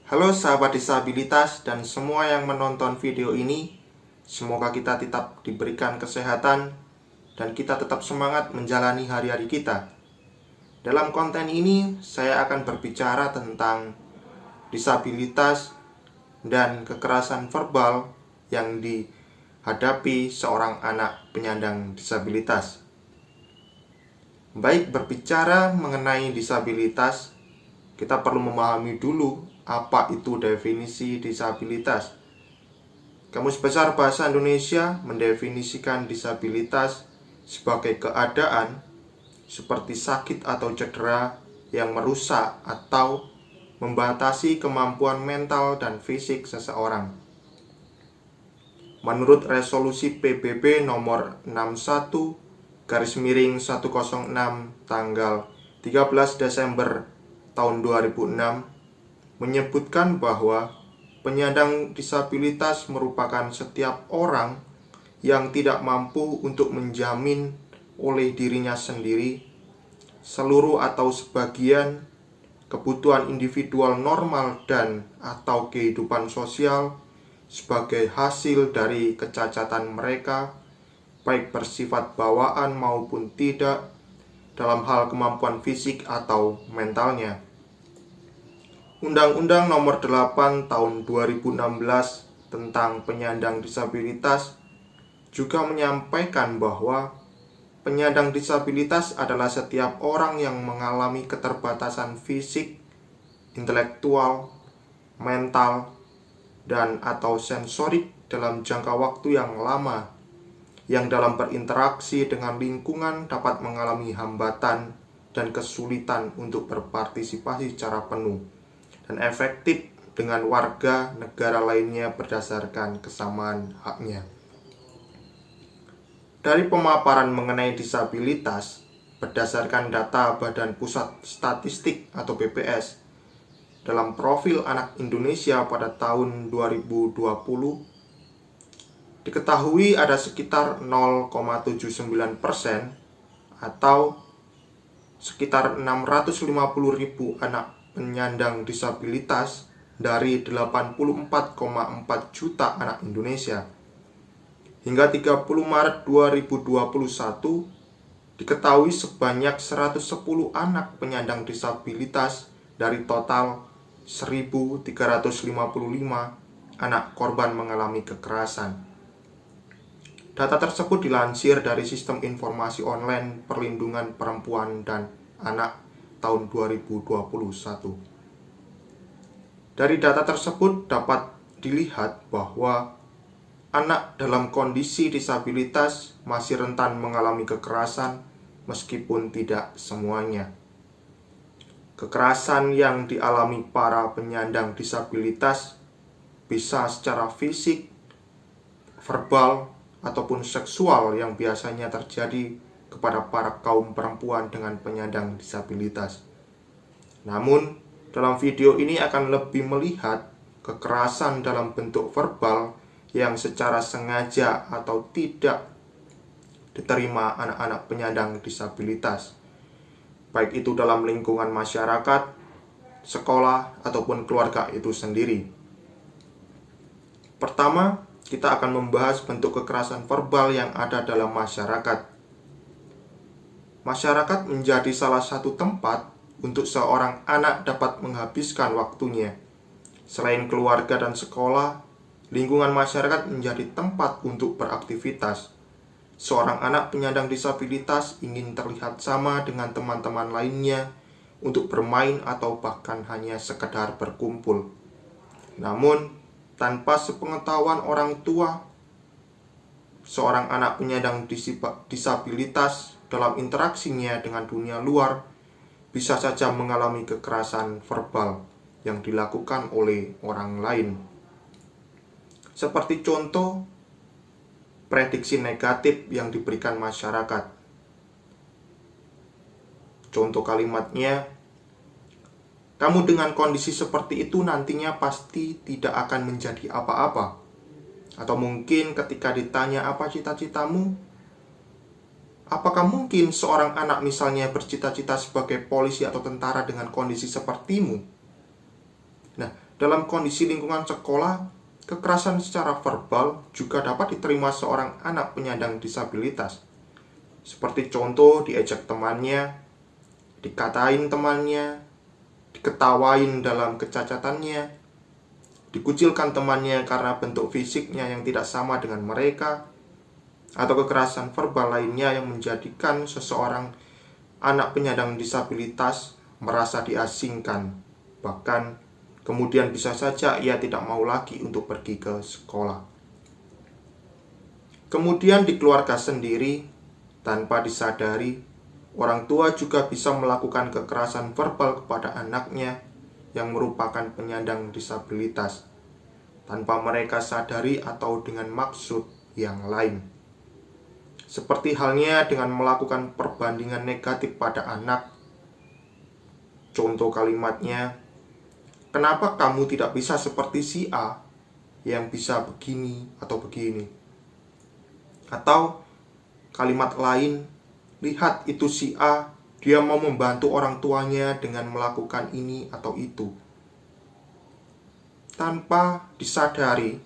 Halo sahabat disabilitas dan semua yang menonton video ini. Semoga kita tetap diberikan kesehatan dan kita tetap semangat menjalani hari-hari kita. Dalam konten ini saya akan berbicara tentang disabilitas dan kekerasan verbal yang dihadapi seorang anak penyandang disabilitas. Baik, berbicara mengenai disabilitas, kita perlu memahami dulu apa itu definisi disabilitas. Kamus Besar Bahasa Indonesia mendefinisikan disabilitas sebagai keadaan seperti sakit atau cedera yang merusak atau membatasi kemampuan mental dan fisik seseorang. Menurut resolusi PBB nomor 61/106 tanggal 13 Desember tahun 2006 menyebutkan bahwa penyandang disabilitas merupakan setiap orang yang tidak mampu untuk menjamin oleh dirinya sendiri seluruh atau sebagian kebutuhan individual normal dan atau kehidupan sosial sebagai hasil dari kecacatan mereka, baik bersifat bawaan maupun tidak, dalam hal kemampuan fisik atau mentalnya. Undang-Undang Nomor 8 Tahun 2016 tentang penyandang disabilitas juga menyampaikan bahwa penyandang disabilitas adalah setiap orang yang mengalami keterbatasan fisik, intelektual, mental, dan atau sensorik dalam jangka waktu yang lama, yang dalam berinteraksi dengan lingkungan dapat mengalami hambatan dan kesulitan untuk berpartisipasi secara penuh dan efektif dengan warga negara lainnya berdasarkan kesamaan haknya. Dari pemaparan mengenai disabilitas berdasarkan data Badan Pusat Statistik atau BPS dalam profil anak Indonesia pada tahun 2020, diketahui ada sekitar 0,79% atau sekitar 650.000 anak penyandang disabilitas dari 84,4 juta anak Indonesia. Hingga 30 Maret 2021, diketahui sebanyak 110 anak penyandang disabilitas dari total 1.355 anak korban mengalami kekerasan. Data tersebut dilansir dari Sistem Informasi Online Perlindungan Perempuan dan Anak tahun 2021. Dari data tersebut dapat dilihat bahwa anak dalam kondisi disabilitas masih rentan mengalami kekerasan meskipun tidak semuanya. Kekerasan yang dialami para penyandang disabilitas bisa secara fisik, verbal, ataupun seksual yang biasanya terjadi kepada para kaum perempuan dengan penyandang disabilitas. Namun, dalam video ini akan lebih melihat kekerasan dalam bentuk verbal yang secara sengaja atau tidak diterima anak-anak penyandang disabilitas, baik itu dalam lingkungan masyarakat, sekolah, ataupun keluarga itu sendiri. Pertama, kita akan membahas bentuk kekerasan verbal yang ada dalam masyarakat. Masyarakat menjadi salah satu tempat untuk seorang anak dapat menghabiskan waktunya. Selain keluarga dan sekolah, lingkungan masyarakat menjadi tempat untuk beraktivitas. Seorang anak penyandang disabilitas ingin terlihat sama dengan teman-teman lainnya untuk bermain atau bahkan hanya sekedar berkumpul. Namun, tanpa sepengetahuan orang tua, seorang anak penyandang disabilitas dalam interaksinya dengan dunia luar bisa saja mengalami kekerasan verbal yang dilakukan oleh orang lain. Seperti contoh, prediksi negatif yang diberikan masyarakat. Contoh kalimatnya, kamu dengan kondisi seperti itu nantinya pasti tidak akan menjadi apa-apa. Atau mungkin ketika ditanya apa cita-citamu, apakah mungkin seorang anak misalnya bercita-cita sebagai polisi atau tentara dengan kondisi sepertimu? Nah, dalam kondisi lingkungan sekolah, kekerasan secara verbal juga dapat diterima seorang anak penyandang disabilitas. Seperti contoh diejek temannya, dikatain temannya, diketawain dalam kecacatannya, dikucilkan temannya karena bentuk fisiknya yang tidak sama dengan mereka, atau kekerasan verbal lainnya yang menjadikan seseorang anak penyandang disabilitas merasa diasingkan. Bahkan kemudian bisa saja ia tidak mau lagi untuk pergi ke sekolah. Kemudian di keluarga sendiri, tanpa disadari, orang tua juga bisa melakukan kekerasan verbal kepada anaknya yang merupakan penyandang disabilitas, tanpa mereka sadari atau dengan maksud yang lain. Seperti halnya dengan melakukan perbandingan negatif pada anak. Contoh kalimatnya, "Kenapa kamu tidak bisa seperti si A yang bisa begini atau begini?" Atau kalimat lain, "Lihat itu si A, dia mau membantu orang tuanya dengan melakukan ini atau itu." Tanpa disadari,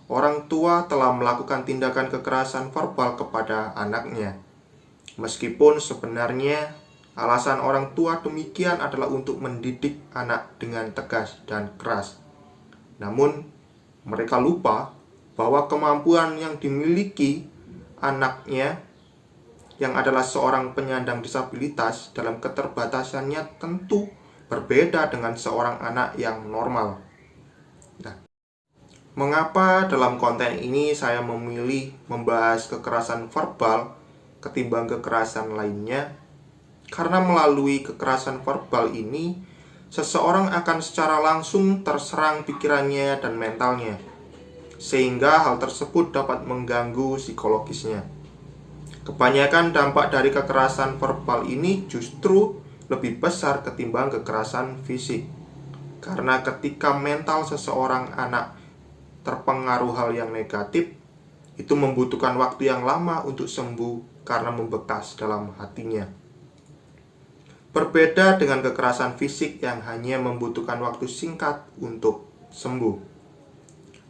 orang tua telah melakukan tindakan kekerasan verbal kepada anaknya. Meskipun sebenarnya alasan orang tua demikian adalah untuk mendidik anak dengan tegas dan keras. Namun, mereka lupa bahwa kemampuan yang dimiliki anaknya yang adalah seorang penyandang disabilitas dalam keterbatasannya tentu berbeda dengan seorang anak yang normal. Mengapa dalam konten ini saya memilih membahas kekerasan verbal ketimbang kekerasan lainnya? Karena melalui kekerasan verbal ini, seseorang akan secara langsung terserang pikirannya dan mentalnya, sehingga hal tersebut dapat mengganggu psikologisnya. Kebanyakan dampak dari kekerasan verbal ini justru lebih besar ketimbang kekerasan fisik. Karena ketika mental seseorang anak terpengaruh hal yang negatif, itu membutuhkan waktu yang lama untuk sembuh karena membekas dalam hatinya. Berbeda dengan kekerasan fisik yang hanya membutuhkan waktu singkat untuk sembuh.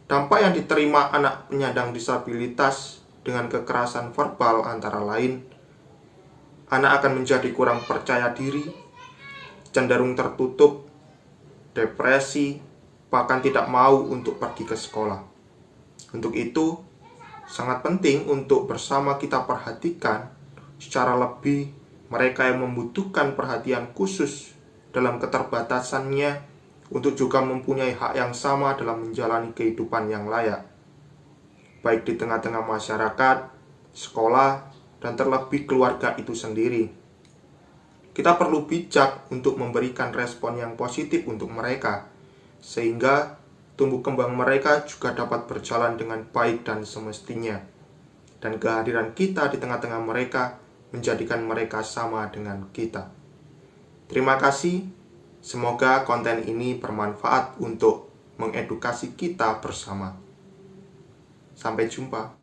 Dampak yang diterima anak penyandang disabilitas dengan kekerasan verbal antara lain, anak akan menjadi kurang percaya diri, cenderung tertutup, depresi, bahkan tidak mau untuk pergi ke sekolah. Untuk itu, sangat penting untuk bersama kita perhatikan secara lebih mereka yang membutuhkan perhatian khusus dalam keterbatasannya untuk juga mempunyai hak yang sama dalam menjalani kehidupan yang layak, baik di tengah-tengah masyarakat, sekolah, dan terlebih keluarga itu sendiri. Kita perlu bijak untuk memberikan respon yang positif untuk mereka, sehingga tumbuh kembang mereka juga dapat berjalan dengan baik dan semestinya. Dan kehadiran kita di tengah-tengah mereka menjadikan mereka sama dengan kita. Terima kasih. Semoga konten ini bermanfaat untuk mengedukasi kita bersama. Sampai jumpa.